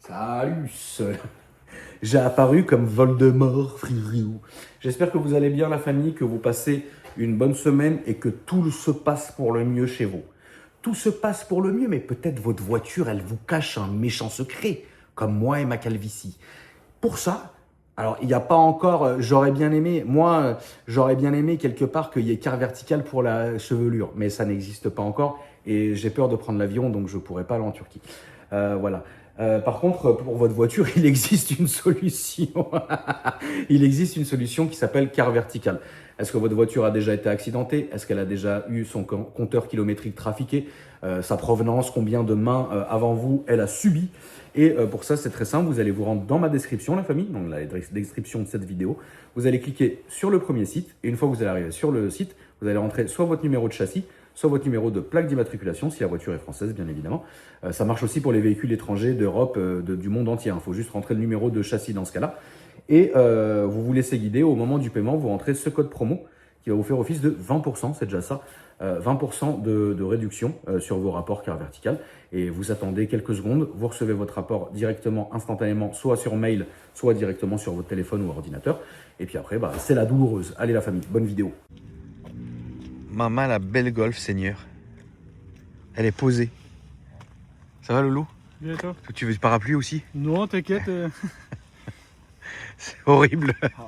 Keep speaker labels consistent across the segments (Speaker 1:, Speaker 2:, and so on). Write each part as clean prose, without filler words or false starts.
Speaker 1: Salut, j'ai apparu comme Voldemort, frérot. J'espère que vous allez bien la famille, que vous passez une bonne semaine et que tout se passe pour le mieux chez vous. Tout se passe pour le mieux, mais peut-être votre voiture, elle vous cache un méchant secret, comme moi et ma calvitie. Pour ça, alors il n'y a pas encore, j'aurais bien aimé, j'aurais bien aimé quelque part qu'il y ait quart vertical pour la chevelure, mais ça n'existe pas encore et j'ai peur de prendre l'avion, donc je ne pourrai pas aller en Turquie. Voilà. Par contre, pour votre voiture, il existe une solution. Il existe une solution qui s'appelle quart vertical. Est-ce que votre voiture a déjà été accidentée? Est-ce qu'elle a déjà eu son compteur kilométrique trafiqué? Sa provenance, combien de mains avant vous elle a subi? Et pour ça, c'est très simple. Vous allez vous rendre dans ma description, la famille, donc la description de cette vidéo. Vous allez cliquer sur le premier site. Et une fois que vous allez arriver sur le site, vous allez rentrer soit votre numéro de châssis, soit votre numéro de plaque d'immatriculation, si la voiture est française, bien évidemment. Ça marche aussi pour les véhicules étrangers d'Europe, du monde entier. Il faut juste rentrer le numéro de châssis dans ce cas-là. Et vous vous laissez guider. Au moment du paiement, vous rentrez ce code promo qui va vous faire office de 20%, c'est déjà ça, 20% de réduction sur vos rapports quart vertical. Et vous attendez quelques secondes, vous recevez votre rapport directement, instantanément, soit sur mail, soit directement sur votre téléphone ou ordinateur. Et puis après, c'est la douloureuse. Allez la famille, bonne vidéo.
Speaker 2: Maman, la belle Golf, Seigneur. Elle est posée. Ça va, Loulou?
Speaker 3: Bien et toi?
Speaker 2: Tu veux du parapluie aussi?
Speaker 3: Non, t'inquiète.
Speaker 2: C'est horrible.
Speaker 4: Ah là là.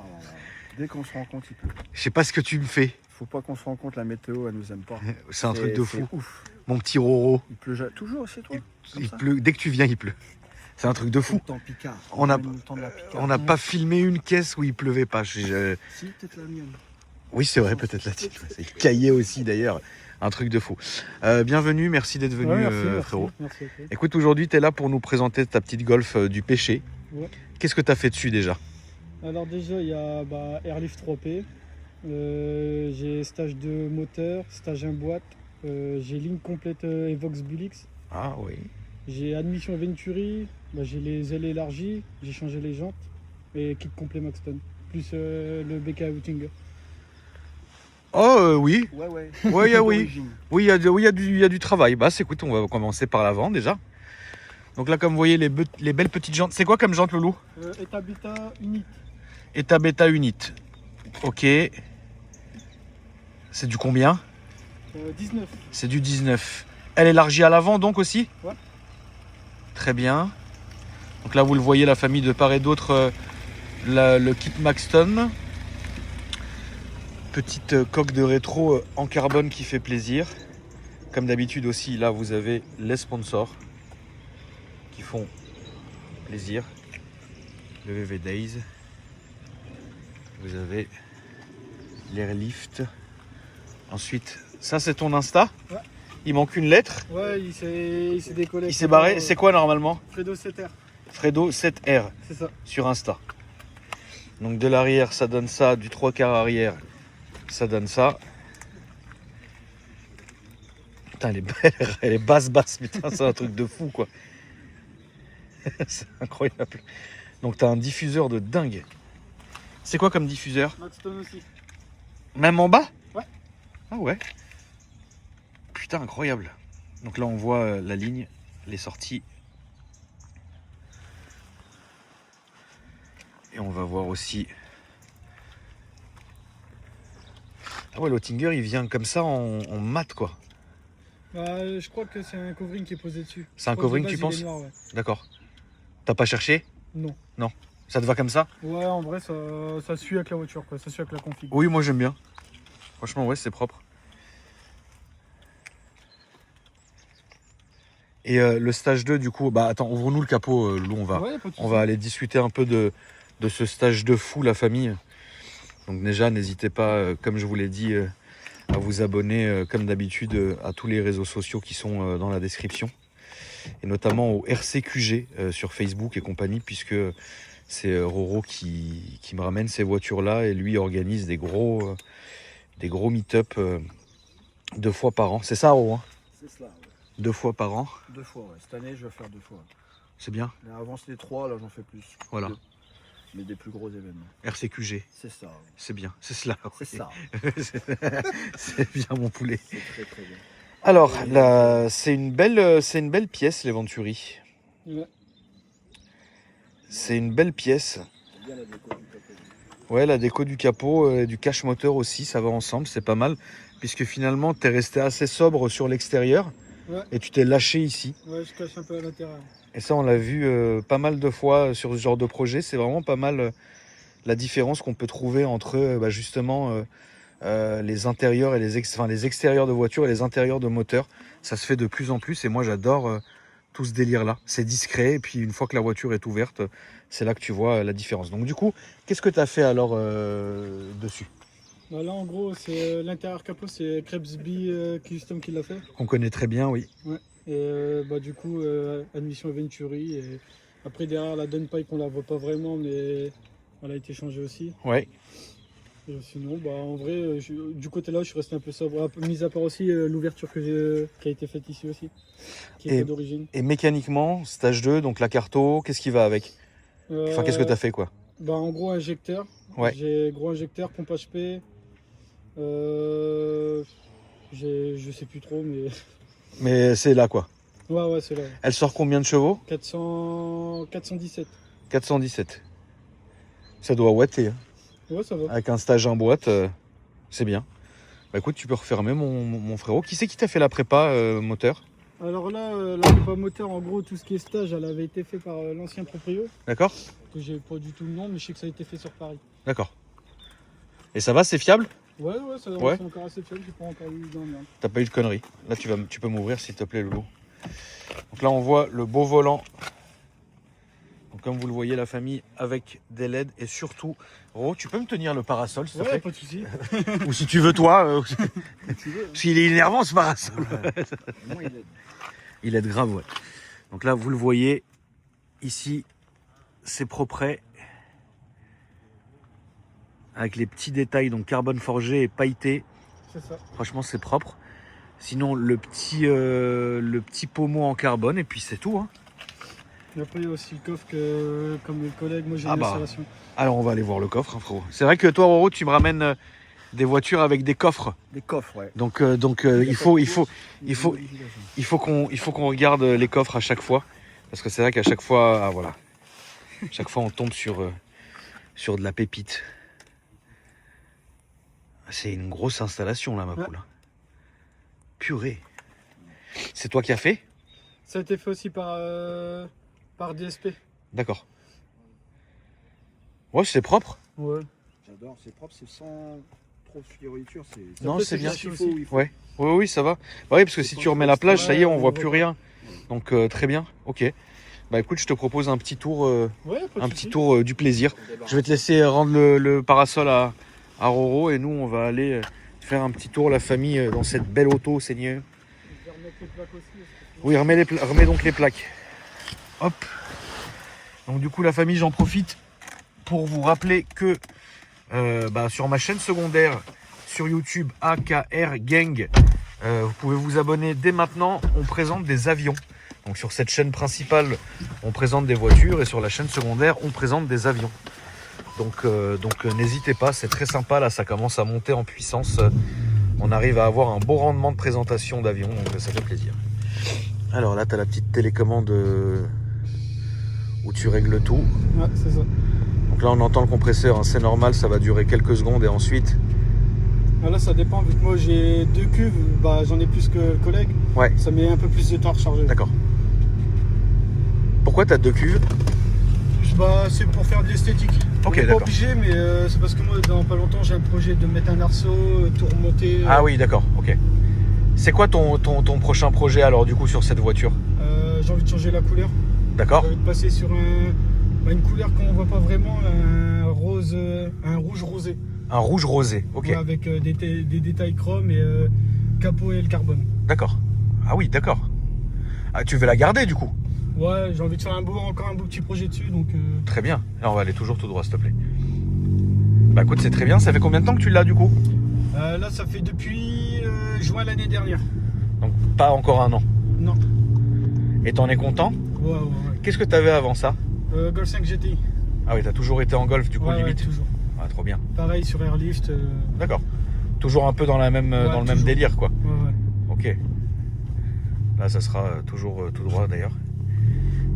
Speaker 4: Dès qu'on se rend compte, il pleut.
Speaker 2: Je sais pas ce que tu me fais.
Speaker 4: Faut pas qu'on se rende compte, la météo, elle nous aime pas.
Speaker 2: C'est un truc de fou.
Speaker 4: C'est ouf.
Speaker 2: Mon petit Roro.
Speaker 4: Il pleut toujours chez toi.
Speaker 2: Il pleut. Dès que tu viens, il pleut. C'est un truc de fou.
Speaker 4: Le temps Picard.
Speaker 2: On a-
Speaker 4: Le temps de la Picard.
Speaker 2: On n'a pas filmé une caisse où il pleuvait pas.
Speaker 4: Si, peut-être la mienne.
Speaker 2: Oui, c'est vrai, peut-être la tienne. C'est caillé aussi, d'ailleurs. Un truc de fou. Bienvenue, merci d'être venu,
Speaker 3: Ouais, merci,
Speaker 2: frérot.
Speaker 3: merci à toi.
Speaker 2: Écoute, aujourd'hui, tu es là pour nous présenter ta petite Golf du péché.
Speaker 3: Ouais.
Speaker 2: Qu'est-ce que tu as fait dessus déjà?
Speaker 3: Alors déjà, il y a Airlift 3P. J'ai stage de moteur, stage en boîte. J'ai ligne complète Evox Bulix.
Speaker 2: Ah oui.
Speaker 3: J'ai admission Venturi. J'ai les ailes élargies. J'ai changé les jantes. Et kit complet Maxton. Plus le BK Outing.
Speaker 2: Oh oui.
Speaker 4: Ouais, ouais.
Speaker 2: Oui.
Speaker 4: D'origine.
Speaker 2: Oui, il y a du travail. Écoute, on va commencer par l'avant déjà. Donc là, comme vous voyez, les belles petites jantes. C'est quoi comme jante, Loulou?
Speaker 3: Etabita Unit.
Speaker 2: Eta Beta Unit. Ok. C'est du combien?
Speaker 3: 19.
Speaker 2: C'est du 19. Elle est élargie à l'avant donc aussi?
Speaker 3: Ouais.
Speaker 2: Très bien. Donc là, vous le voyez, la famille de part et d'autre, le kit Maxton. Petite coque de rétro en carbone qui fait plaisir. Comme d'habitude aussi, là, vous avez les sponsors qui font plaisir. Le VV Days. Vous avez l'Airlift. Ensuite, ça c'est ton Insta.
Speaker 3: Ouais.
Speaker 2: Il manque une lettre.
Speaker 3: Ouais, il s'est décollé.
Speaker 2: Il s'est barré. C'est quoi normalement?
Speaker 3: Fredo 7R.
Speaker 2: Fredo 7R
Speaker 3: C'est ça.
Speaker 2: sur Insta. Donc de l'arrière, ça donne ça. Du 3/4 arrière, ça donne ça. Putain, elle est belle. Elle est basse. Putain, c'est un truc de fou quoi. C'est incroyable. Donc t'as un diffuseur de dingue. C'est quoi comme diffuseur?
Speaker 3: Maxton aussi.
Speaker 2: Même en bas?
Speaker 3: Ouais.
Speaker 2: Ah ouais. Putain, incroyable. Donc là, on voit la ligne, les sorties. Et on va voir aussi... Ah ouais, l'Oettinger, il vient comme ça en mat, quoi.
Speaker 3: Je crois que c'est un covering qui est posé dessus.
Speaker 2: C'est un
Speaker 3: Je crois que de
Speaker 2: covering,
Speaker 3: base,
Speaker 2: tu
Speaker 3: il
Speaker 2: penses?
Speaker 3: est noir, ouais.
Speaker 2: D'accord. T'as pas cherché?
Speaker 3: Non.
Speaker 2: Ça te va comme ça?
Speaker 3: Ouais, en vrai, ça suit avec la voiture, quoi. Ça suit avec la config.
Speaker 2: Oui, moi j'aime bien. Franchement, ouais, c'est propre. Et le stage 2, du coup, attends, ouvre-nous le capot, Lou,
Speaker 3: Ouais, pas de
Speaker 2: on
Speaker 3: souci.
Speaker 2: va aller discuter un peu de ce stage de fou, la famille. Donc déjà, n'hésitez pas, comme je vous l'ai dit, à vous abonner, comme d'habitude, à tous les réseaux sociaux qui sont dans la description. Et notamment au RCQG sur Facebook et compagnie, puisque c'est Roro qui me ramène ces voitures-là et lui organise des gros meet-up 2 fois par an. C'est ça, Roro, hein?
Speaker 4: C'est cela, ouais.
Speaker 2: 2 fois par an,
Speaker 4: 2 fois, ouais. Cette année, je vais faire 2 fois.
Speaker 2: c'est bien.
Speaker 4: Mais avant, c'était 3, là, j'en fais plus.
Speaker 2: Voilà.
Speaker 4: 2. Mais des plus gros événements.
Speaker 2: RCQG,
Speaker 4: C'est ça, ouais.
Speaker 2: c'est bien, c'est cela.
Speaker 4: C'est ça.
Speaker 2: C'est bien, mon poulet.
Speaker 4: C'est très, très bien.
Speaker 2: Alors, là, c'est une belle pièce, les Venturi.
Speaker 3: Ouais.
Speaker 2: C'est une belle pièce.
Speaker 4: C'est bien la déco du capot.
Speaker 2: Ouais, la déco du capot et du cache moteur aussi, ça va ensemble, c'est pas mal. Puisque finalement, tu es resté assez sobre sur l'extérieur
Speaker 3: Ouais.
Speaker 2: et tu t'es lâché ici.
Speaker 3: Ouais, je cache un peu à l'intérieur.
Speaker 2: Et ça, on l'a vu pas mal de fois sur ce genre de projet. C'est vraiment pas mal la différence qu'on peut trouver entre justement les intérieurs et les extérieurs de voitures et les intérieurs de moteurs. Ça se fait de plus en plus et moi, j'adore tout ce délire-là. C'est discret et puis une fois que la voiture est ouverte, c'est là que tu vois la différence. Donc du coup, qu'est-ce que tu as fait alors dessus?
Speaker 3: Bah, là, en gros, c'est l'intérieur capot, c'est Krebsby Custom qui l'a fait.
Speaker 2: Qu'on connaît très bien, oui.
Speaker 3: Et du coup, admission Venturi. Et après, derrière, la downpipe, on la voit pas vraiment, mais elle a été changée aussi.
Speaker 2: Ouais.
Speaker 3: Et sinon, en vrai, du côté là, je suis resté un peu sobre. Mis à part aussi l'ouverture qui a été faite ici aussi, qui est pas d'origine.
Speaker 2: Et mécaniquement, stage 2, donc la carto, qu'est-ce qui va avec? Enfin, qu'est-ce que tu as fait quoi?
Speaker 3: En gros, injecteur.
Speaker 2: Ouais.
Speaker 3: J'ai gros injecteur, pompe HP. Je sais plus trop, mais.
Speaker 2: Mais c'est là quoi.
Speaker 3: Ouais, c'est là.
Speaker 2: Elle sort combien de chevaux?
Speaker 3: 417.
Speaker 2: 417. Ça doit ouater. Hein.
Speaker 3: Ouais, ça va.
Speaker 2: Avec un stage en boîte, c'est bien. Bah écoute, tu peux refermer mon frérot. Qui c'est qui t'a fait la prépa moteur?
Speaker 3: Alors là, la prépa moteur, en gros, tout ce qui est stage, elle avait été fait par l'ancien proprio,
Speaker 2: D'accord?
Speaker 3: que j'ai pas du tout le nom, mais je sais que ça a été fait sur Paris.
Speaker 2: D'accord. Et ça va, c'est fiable?
Speaker 3: Ouais, ça
Speaker 2: Ouais.
Speaker 3: c'est encore assez fiable, j'ai pas encore eu dans merde.
Speaker 2: T'as pas eu de conneries. Là, tu peux m'ouvrir s'il te plaît, Loulou. Donc là, on voit le beau volant. Donc, comme vous le voyez, la famille avec des LED et surtout, Ro, tu peux me tenir le parasol, s'il te
Speaker 3: Ouais,
Speaker 2: plaît?
Speaker 3: pas de soucis.
Speaker 2: Ou si tu veux, toi.
Speaker 3: Tu veux, hein.
Speaker 2: Parce qu'il est énervant, ce parasol.
Speaker 4: Moi, il est.
Speaker 2: Il est grave, ouais. Donc là, vous le voyez, ici, c'est propre. Avec les petits détails, donc carbone forgé et pailleté.
Speaker 3: C'est ça.
Speaker 2: Franchement, c'est propre. Sinon, le petit pommeau en carbone, et puis c'est tout. Hein.
Speaker 3: Et après, il y a aussi le coffre que, comme mes collègues, moi j'ai
Speaker 2: Ah
Speaker 3: une
Speaker 2: bah.
Speaker 3: installation.
Speaker 2: Alors, on va aller voir le coffre, hein, frérot. C'est vrai que toi, Roro, tu me ramènes des voitures avec des coffres.
Speaker 4: Des coffres, ouais.
Speaker 2: Donc, il faut qu'on regarde les coffres à chaque fois. Parce que c'est vrai qu'à chaque fois, voilà. Chaque fois, on tombe sur de la pépite. C'est une grosse installation, là, ma poule. Purée. C'est toi qui as fait?
Speaker 3: Ça a été fait aussi par DSP.
Speaker 2: D'accord. Ouais, c'est propre.
Speaker 3: Ouais.
Speaker 4: J'adore, c'est propre, c'est sans trop de fioriture.
Speaker 2: Non,
Speaker 3: Après,
Speaker 2: c'est bien.
Speaker 3: caché
Speaker 4: Il faut,
Speaker 3: aussi.
Speaker 4: il faut.
Speaker 2: Ouais. Oui, ça va. Bah oui, parce que si tu remets la plage, ça y est, on voit plus rien. Donc, très bien. Ok. Bah écoute, je te propose un petit tour,
Speaker 3: Ouais, pas de
Speaker 2: un
Speaker 3: soucis.
Speaker 2: petit tour du plaisir. Je vais te laisser rendre le parasol à Roro et nous, on va aller faire un petit tour, la famille, dans cette belle auto, Seigneur.
Speaker 3: Je vais remettre les plaques aussi.
Speaker 2: Oui, remets donc les plaques. Hop. Donc du coup, la famille, j'en profite pour vous rappeler que sur ma chaîne secondaire sur YouTube, AKR Gang, vous pouvez vous abonner dès maintenant. On présente des avions. Donc sur cette chaîne principale, on présente des voitures et sur la chaîne secondaire, on présente des avions. Donc n'hésitez pas, c'est très sympa. Là, ça commence à monter en puissance. On arrive à avoir un beau rendement de présentation d'avion, donc ça fait plaisir. Alors là, tu as la petite télécommande où tu règles tout.
Speaker 3: Ouais, c'est ça.
Speaker 2: Donc là, on entend le compresseur, hein, c'est normal, ça va durer quelques secondes et ensuite...
Speaker 3: Ah, là, ça dépend, vu que moi j'ai 2 cuves, j'en ai plus que le collègue.
Speaker 2: Ouais,
Speaker 3: Ça met un peu plus de temps à recharger.
Speaker 2: d'accord. Pourquoi tu as 2 cuves?
Speaker 3: C'est pour faire de l'esthétique.
Speaker 2: Ok,
Speaker 3: On est pas
Speaker 2: d'accord.
Speaker 3: obligé, mais c'est parce que moi, dans pas longtemps, j'ai un projet de mettre un arceau, tout remonter.
Speaker 2: Ah oui, d'accord, ok. C'est quoi ton prochain projet alors du coup sur cette voiture?
Speaker 3: J'ai envie de changer la couleur.
Speaker 2: D'accord?
Speaker 3: J'ai envie de passer sur une couleur qu'on voit pas vraiment, un rouge rosé.
Speaker 2: Un rouge rosé, ok.
Speaker 3: Ouais, avec des détails chrome et capot et le carbone.
Speaker 2: D'accord. Ah oui, d'accord. Ah, tu veux la garder du coup?
Speaker 3: Ouais, j'ai envie de faire encore un beau petit projet dessus, donc...
Speaker 2: Très bien. Là, on va aller toujours tout droit, s'il te plaît. Bah écoute, c'est très bien. Ça fait combien de temps que tu l'as du coup?
Speaker 3: Là, ça fait depuis juin l'année dernière.
Speaker 2: Donc pas encore un an.
Speaker 3: Non.
Speaker 2: Et t'en es content?
Speaker 3: Ouais.
Speaker 2: Qu'est-ce que t'avais avant ça?
Speaker 3: Golf 5 GTI.
Speaker 2: Ah oui, t'as toujours été en golf du coup,
Speaker 3: Ouais,
Speaker 2: limite.
Speaker 3: toujours.
Speaker 2: Ah, trop bien.
Speaker 3: Pareil sur Airlift.
Speaker 2: D'accord. Toujours un peu dans le même
Speaker 3: toujours.
Speaker 2: délire quoi.
Speaker 3: Ouais.
Speaker 2: Ok. Là, ça sera toujours tout droit d'ailleurs.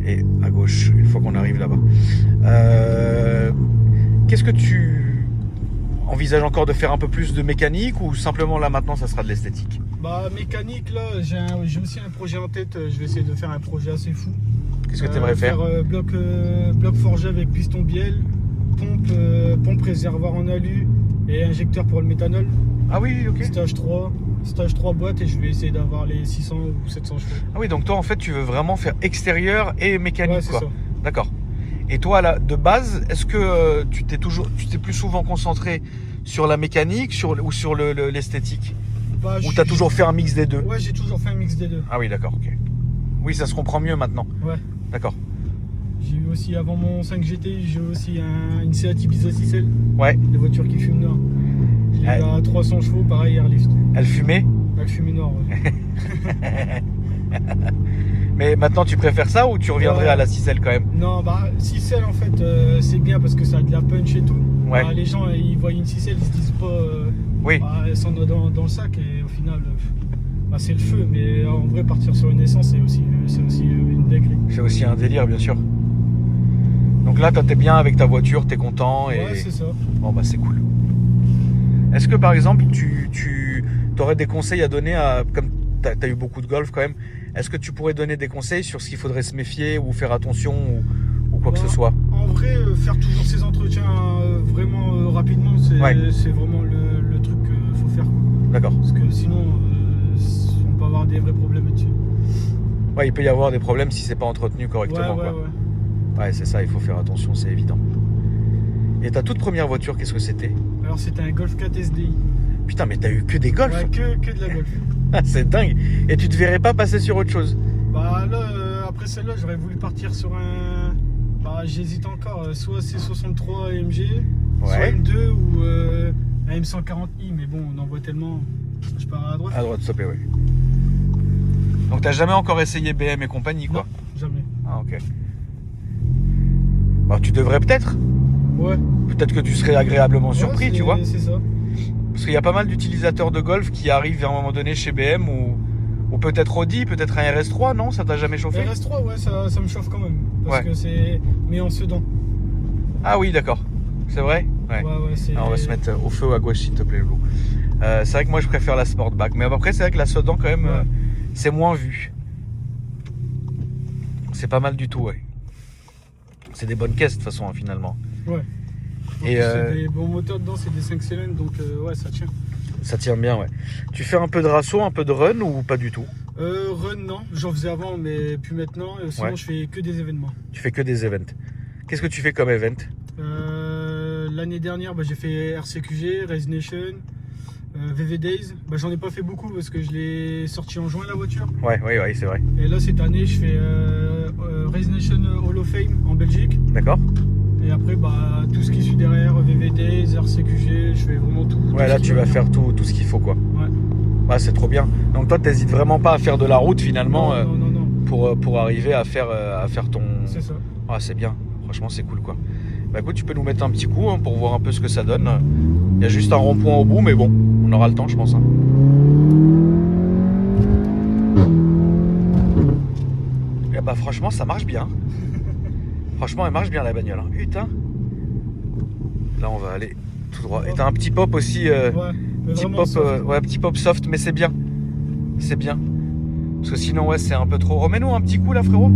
Speaker 2: Et à gauche, une fois qu'on arrive là-bas. Qu'est-ce que tu envisages encore de faire un peu plus de mécanique ou simplement là maintenant ça sera de l'esthétique?
Speaker 3: Bah mécanique là, j'ai aussi un projet en tête, je vais essayer de faire un projet assez fou.
Speaker 2: Qu'est-ce que tu aimerais faire?
Speaker 3: Bloc forgé avec piston bielle, pompe réservoir en alu et injecteur pour le méthanol.
Speaker 2: Ah oui, ok.
Speaker 3: Stage 3 boîte et je vais essayer d'avoir les 600 ou 700 chevaux.
Speaker 2: Ah oui, donc toi en fait tu veux vraiment faire extérieur et mécanique,
Speaker 3: Ouais, c'est
Speaker 2: quoi.
Speaker 3: ça.
Speaker 2: D'accord. Et toi là, de base, est-ce que tu t'es plus souvent concentré sur la mécanique ou sur l'esthétique?
Speaker 3: Bah,
Speaker 2: Ou t'as toujours fait un mix des deux?
Speaker 3: Ouais, j'ai toujours fait un mix des deux.
Speaker 2: Ah oui, d'accord, ok. Oui, ça se comprend mieux maintenant.
Speaker 3: Ouais.
Speaker 2: D'accord.
Speaker 3: J'ai eu aussi, avant mon 5 GTI, j'ai eu aussi une Seat Ibiza 6L.
Speaker 2: Ouais.
Speaker 3: Des voitures qui fument noir. J'ai eu à 300 chevaux, pareil, airlift.
Speaker 2: Elle fumait?
Speaker 3: Elle fumait noir, ouais.
Speaker 2: Mais maintenant tu préfères ça ou tu reviendrais
Speaker 3: Ouais.
Speaker 2: à la 6L quand même?
Speaker 3: Non, bah 6L en fait, c'est bien parce que ça a de la punch et tout.
Speaker 2: Ouais.
Speaker 3: Bah, les gens, ils voient une 6L, ils se disent pas,
Speaker 2: Oui.
Speaker 3: bah, elles sont dans le sac et au final, bah, c'est le feu. Mais en vrai, partir sur une essence, c'est aussi une dinguerie.
Speaker 2: C'est aussi un délire, bien sûr. Donc là, toi, t'es bien avec ta voiture, t'es content et...
Speaker 3: Ouais, c'est ça.
Speaker 2: Bon, bah c'est cool. Est-ce que par exemple, tu aurais des conseils à donner comme t'as eu beaucoup de golf quand même, est-ce que tu pourrais donner des conseils sur ce qu'il faudrait se méfier ou faire attention ou quoi que ce soit?
Speaker 3: En vrai, faire toujours ces entretiens vraiment rapidement, c'est vraiment le truc qu'il faut faire.
Speaker 2: D'accord.
Speaker 3: Parce que sinon, on peut avoir des vrais problèmes là-dessus.
Speaker 2: Ouais, il peut y avoir des problèmes si c'est pas entretenu correctement.
Speaker 3: Ouais.
Speaker 2: Ouais, c'est ça, il faut faire attention, c'est évident. Et ta toute première voiture, qu'est-ce que c'était?
Speaker 3: Alors, c'était un Golf 4 SDI.
Speaker 2: Putain, mais t'as eu que des Golf?
Speaker 3: Ouais, que de la Golf.
Speaker 2: Ah, c'est dingue. Et tu te verrais pas passer sur autre chose?
Speaker 3: Bah là, après celle-là, j'aurais voulu partir sur un... Bah, j'hésite encore, soit C63 AMG, soit
Speaker 2: Ouais.
Speaker 3: M2 ou un M140i. Mais bon, on en voit tellement, je pars à droite.
Speaker 2: À droite, stopper, oui. Donc t'as jamais encore essayé BM et compagnie, quoi?
Speaker 3: Non, jamais.
Speaker 2: Ah, ok. Bah, tu devrais peut-être.
Speaker 3: Ouais.
Speaker 2: Peut-être que tu serais agréablement surpris,
Speaker 3: Ouais,
Speaker 2: tu vois.
Speaker 3: C'est ça.
Speaker 2: Parce qu'il y a pas mal d'utilisateurs de golf qui arrivent à un moment donné chez BM ou peut-être Audi, peut-être un RS3, non? Ça t'a jamais chauffé?
Speaker 3: RS3, ouais, ça me chauffe quand même. Parce
Speaker 2: Ouais.
Speaker 3: que c'est... Mais en sedan.
Speaker 2: Ah oui, d'accord. C'est vrai? Ouais.
Speaker 3: Ouais, c'est...
Speaker 2: Alors, on va se mettre au feu à gauche, s'il te plaît, Lou. C'est vrai que moi, je préfère la Sportback. Mais après, c'est vrai que la sedan, quand même,
Speaker 3: Ouais.
Speaker 2: c'est moins vu. C'est pas mal du tout, ouais. C'est des bonnes caisses, de toute façon, hein, finalement.
Speaker 3: Ouais.
Speaker 2: Et
Speaker 3: C'est des bons moteurs dedans, c'est des 5 cylindres, donc ouais, ça tient.
Speaker 2: ça tient bien, ouais. Tu fais un peu de rasso, un peu de run ou pas du tout?
Speaker 3: Run, non. J'en faisais avant, mais plus maintenant. Sinon,
Speaker 2: Ouais.
Speaker 3: je fais que des événements.
Speaker 2: Tu fais que des events. Qu'est-ce que tu fais comme event?
Speaker 3: L'année dernière, j'ai fait RCQG, Race Nation, VV Days. J'en ai pas fait beaucoup parce que je l'ai sorti en juin la voiture.
Speaker 2: Ouais, c'est vrai.
Speaker 3: Et là, cette année, je fais Race Nation Hall of Fame en Belgique.
Speaker 2: D'accord?
Speaker 3: Et après, tout ce qui suit derrière, VV Days, RCQG, je fais vraiment tout.
Speaker 2: Ouais, là, tu vas faire tout ce qu'il faut, quoi.
Speaker 3: Ouais.
Speaker 2: Ouais, c'est trop bien. Donc, toi, t'hésites vraiment pas à faire de la route, finalement,
Speaker 3: Non.
Speaker 2: pour arriver à faire ton...
Speaker 3: C'est ça.
Speaker 2: Ah, c'est bien. Franchement, c'est cool, quoi. Bah, écoute, tu peux nous mettre un petit coup pour voir un peu ce que ça donne. Il y a juste un rond-point au bout, mais bon, on aura le temps, je pense. Hein. Et bah, franchement, ça marche bien. Franchement, elle marche bien, la bagnole. Hein. Putain. Là, on va aller tout droit. Et t'as un petit pop aussi.
Speaker 3: Ouais, mais
Speaker 2: Petit
Speaker 3: vraiment
Speaker 2: pop,
Speaker 3: soft.
Speaker 2: ouais, petit pop soft, mais c'est bien. C'est bien. Parce que sinon, ouais, c'est un peu trop. Remets-nous un petit coup là, frérot.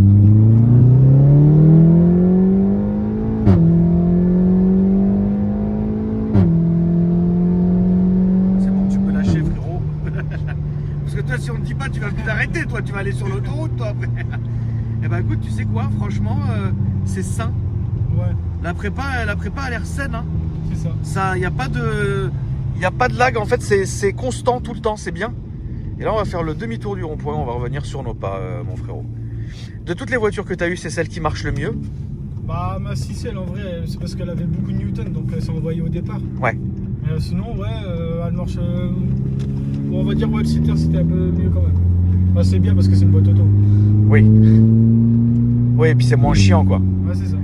Speaker 2: C'est bon, tu peux lâcher, frérot. Parce que toi, si on ne dit pas, tu vas plus t'arrêter, toi, tu vas aller sur l'autoroute, toi, après. Et bah, écoute, tu sais quoi, franchement, c'est sain.
Speaker 3: Ouais,
Speaker 2: La prépa a l'air saine, hein.
Speaker 3: c'est ça.
Speaker 2: Ça, y a pas de lag, en fait, c'est constant tout le temps, c'est bien. Et là, on va faire le demi-tour du rond-point, on va revenir sur nos pas, mon frérot. De toutes les voitures que tu as eues, c'est celle qui marche le mieux?
Speaker 3: Ma 6L en vrai, c'est parce qu'elle avait beaucoup de Newton, donc elle s'est envoyée au départ.
Speaker 2: Ouais.
Speaker 3: Mais sinon, ouais, elle marche. Bon, on va dire, ouais, le sitter c'était un peu mieux quand même. C'est bien parce que c'est une boîte auto.
Speaker 2: Oui. Oui, et puis c'est moins chiant, quoi.
Speaker 3: Ouais, c'est ça.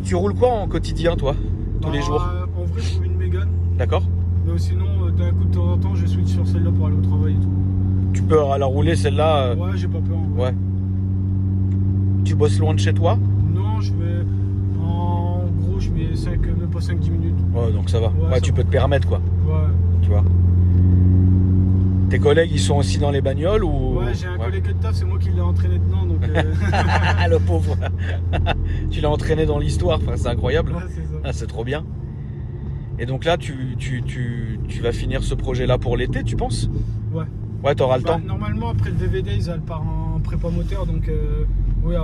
Speaker 2: Tu roules quoi en quotidien, toi? Tous les jours?
Speaker 3: En vrai, je roule une Mégane.
Speaker 2: D'accord?
Speaker 3: Mais sinon, d'un coup de temps en temps, je switch sur celle-là pour aller au travail et tout.
Speaker 2: Tu peux la rouler, celle-là?
Speaker 3: Ouais, j'ai pas peur. En vrai.
Speaker 2: Ouais. Tu bosses loin de chez toi?
Speaker 3: Non, en gros, je mets même pas 5-10 minutes.
Speaker 2: Ouais, donc ça va.
Speaker 3: Ouais,
Speaker 2: Ouais,
Speaker 3: ça
Speaker 2: tu
Speaker 3: va.
Speaker 2: peux te permettre quoi,
Speaker 3: Ouais.
Speaker 2: tu vois. Tes collègues, ils sont aussi dans les bagnoles ou...
Speaker 3: Ouais, j'ai un collègue de taf, c'est moi qui l'ai entraîné dedans, donc...
Speaker 2: Le pauvre. Tu l'as entraîné dans l'histoire, enfin, c'est incroyable.
Speaker 3: Ouais, c'est ça.
Speaker 2: Ah, c'est trop bien. Et donc là, tu vas finir ce projet-là pour l'été, tu penses?
Speaker 3: Ouais.
Speaker 2: Ouais, t'auras le temps.
Speaker 3: Normalement, après le VV Days, elle part en prépa moteur, donc... oui,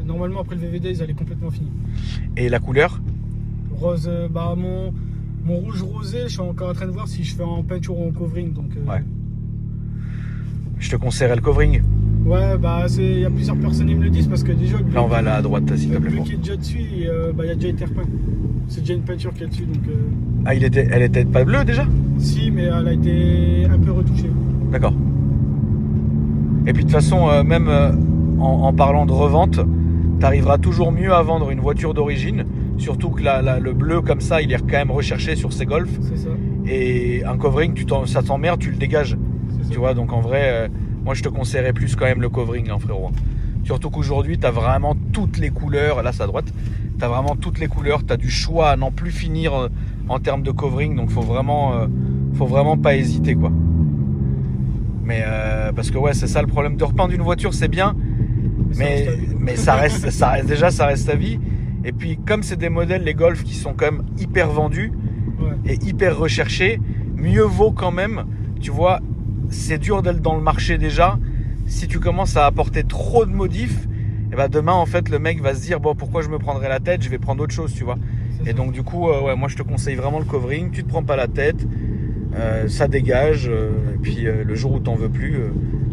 Speaker 3: normalement, après le VV Days, elle est complètement finie.
Speaker 2: Et la couleur?
Speaker 3: Rose, mon rouge rosé, je suis encore en train de voir si je fais en peinture ou en covering, donc...
Speaker 2: Ouais. Je te conseillerais le covering.
Speaker 3: Ouais, il y a plusieurs personnes qui me le disent, parce que déjà...
Speaker 2: Là, on va aller à droite, s'il te
Speaker 3: Le
Speaker 2: plaît.
Speaker 3: bleu qui est déjà dessus, il y a déjà été repeint. C'est déjà une peinture qui est dessus, donc...
Speaker 2: Ah, elle était pas bleue déjà?
Speaker 3: Si, mais elle a été un peu retouchée.
Speaker 2: D'accord. Et puis de toute façon, même en parlant de revente, tu arriveras toujours mieux à vendre une voiture d'origine. Surtout que le bleu comme ça, il est quand même recherché sur ces Golf.
Speaker 3: C'est ça.
Speaker 2: Et un covering, ça t'emmerde, tu le dégages.
Speaker 3: C'est ça.
Speaker 2: Tu vois, donc en vrai, moi je te conseillerais plus quand même le covering, hein, frérot. Surtout qu'aujourd'hui, tu as vraiment toutes les couleurs. Là, c'est à droite. Tu as vraiment toutes les couleurs. Tu as du choix à n'en plus finir en termes de covering. Donc, faut vraiment pas hésiter, quoi. Mais parce que ouais, c'est ça le problème. De repeindre une voiture, c'est bien. Mais ça reste ta vie. Et puis, comme c'est des modèles, les Golf, qui sont quand même hyper vendus
Speaker 3: Ouais.
Speaker 2: et hyper recherchés, mieux vaut quand même, tu vois, c'est dur d'être dans le marché déjà. Si tu commences à apporter trop de modifs, et ben demain, en fait, le mec va se dire, bon, pourquoi je me prendrais la tête, je vais prendre autre chose, tu vois. Et donc, du coup, ouais, moi, je te conseille vraiment le covering. Tu te prends pas la tête, ça dégage. Et puis, le jour où t'en veux plus,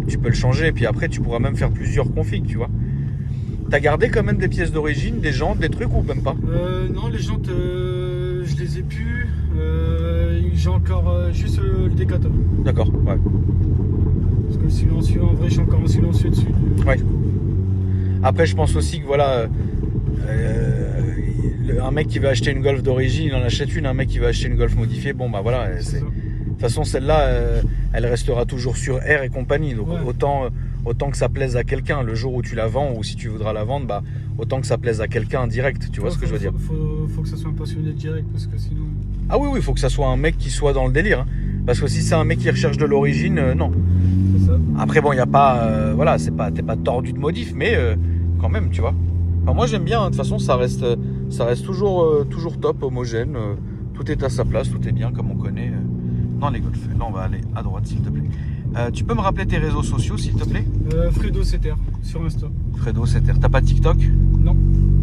Speaker 2: tu peux le changer. Et puis après, tu pourras même faire plusieurs configs, tu vois. T'as gardé quand même des pièces d'origine, des jantes, des trucs ou même pas?
Speaker 3: Non, les jantes, je les ai plus. J'ai encore juste le décateur.
Speaker 2: D'accord, ouais.
Speaker 3: Parce que le silencieux, en vrai, je suis encore en silencieux dessus.
Speaker 2: Ouais. Toute pense aussi que voilà, un mec qui va acheter une Golf d'origine, il en achète une. Un mec qui va acheter une Golf modifiée, bon bah voilà. De toute façon, celle-là, elle restera toujours sur R et compagnie. Donc
Speaker 3: ouais.
Speaker 2: autant que ça plaise à quelqu'un. Le jour où tu la vends ou si tu voudras la vendre, bah autant que ça plaise à quelqu'un direct. Tu vois ce que je veux dire?
Speaker 3: Faut que ça soit un passionné direct parce que sinon.
Speaker 2: Ah oui, il faut que ça soit un mec qui soit dans le délire. Hein. Parce que si c'est un mec qui recherche de l'origine, non.
Speaker 3: C'est ça.
Speaker 2: Après bon, il y a pas, voilà, t'es pas tordu de modif, mais quand même, tu vois. Enfin, moi j'aime bien. Hein. De toute façon, ça reste toujours top, homogène. Tout est à sa place, tout est bien comme on connaît dans les Golf. Là, on va aller à droite, s'il te plaît. Tu peux me rappeler tes réseaux sociaux, s'il te plaît?
Speaker 3: Fredo CTR sur Insta.
Speaker 2: Fredo CTR. T'as pas TikTok?
Speaker 3: Non.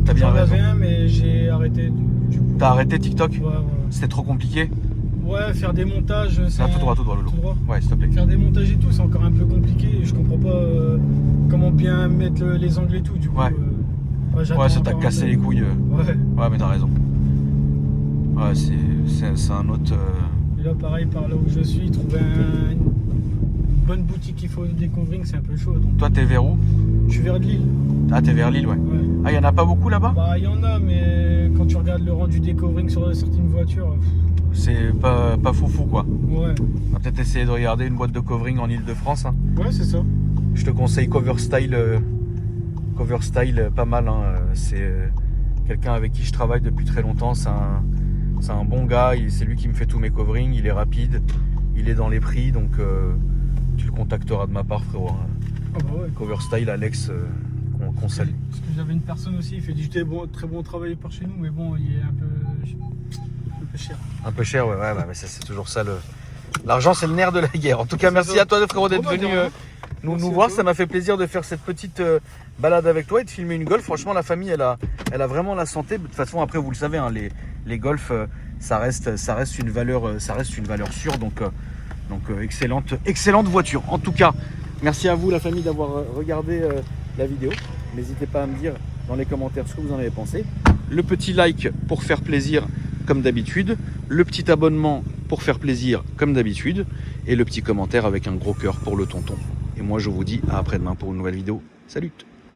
Speaker 2: T'as bien raison.
Speaker 3: J'en avais un, mais j'ai arrêté. Du coup.
Speaker 2: T'as arrêté TikTok?
Speaker 3: Ouais.
Speaker 2: C'était trop compliqué?
Speaker 3: Ouais, faire des montages.
Speaker 2: Non, tout droit, Lolo.
Speaker 3: Tout droit.
Speaker 2: Ouais, s'il te plaît.
Speaker 3: Faire des montages et tout, c'est encore un peu compliqué. Je comprends pas comment bien mettre les angles et tout. Du coup,
Speaker 2: ouais, ça t'a cassé les couilles. Ouais, mais t'as raison. Ouais, c'est un autre.
Speaker 3: Et là, pareil, par là où je suis, trouver une bonne boutique qui faut des coverings, c'est un peu chaud. Donc.
Speaker 2: Toi, t'es vers où?
Speaker 3: Je suis vers Lille.
Speaker 2: Ah, t'es vers Lille, ouais. Ah, y en a pas beaucoup là-bas?
Speaker 3: Bah, il y en a, mais quand tu regardes le rendu des coverings sur certaines voitures.
Speaker 2: C'est pas foufou, quoi.
Speaker 3: Ouais.
Speaker 2: On va peut-être essayer de regarder une boîte de covering en Ile-de-France. Hein.
Speaker 3: Ouais, c'est ça.
Speaker 2: Je te conseille Cover Style, pas mal. Hein. C'est quelqu'un avec qui je travaille depuis très longtemps. C'est un bon gars. C'est lui qui me fait tous mes coverings. Il est rapide. Il est dans les prix. Donc, tu le contacteras de ma part, frérot. Hein.
Speaker 3: Ah bah ouais.
Speaker 2: Cover Style, Alex, qu'on salue.
Speaker 3: Parce que j'avais une personne aussi, il fait du très bon travail par chez nous, mais bon, il est un peu cher.
Speaker 2: Un peu cher, ouais, mais ça, c'est toujours ça. L'argent, c'est le nerf de la guerre. En tout cas, merci à toi, frérot, d'être venu nous voir. Ça m'a fait plaisir de faire cette petite balade avec toi et de filmer une Golf. Franchement, la famille, elle a vraiment la santé. De toute façon, après, vous le savez, hein, les Golf, ça reste une valeur sûre. Donc excellente voiture. En tout cas, merci à vous, la famille, d'avoir regardé la vidéo. N'hésitez pas à me dire dans les commentaires ce que vous en avez pensé. Le petit like pour faire plaisir, comme d'habitude. Le petit abonnement pour faire plaisir, comme d'habitude. Et le petit commentaire avec un gros cœur pour le tonton. Et moi, je vous dis à après-demain pour une nouvelle vidéo. Salut!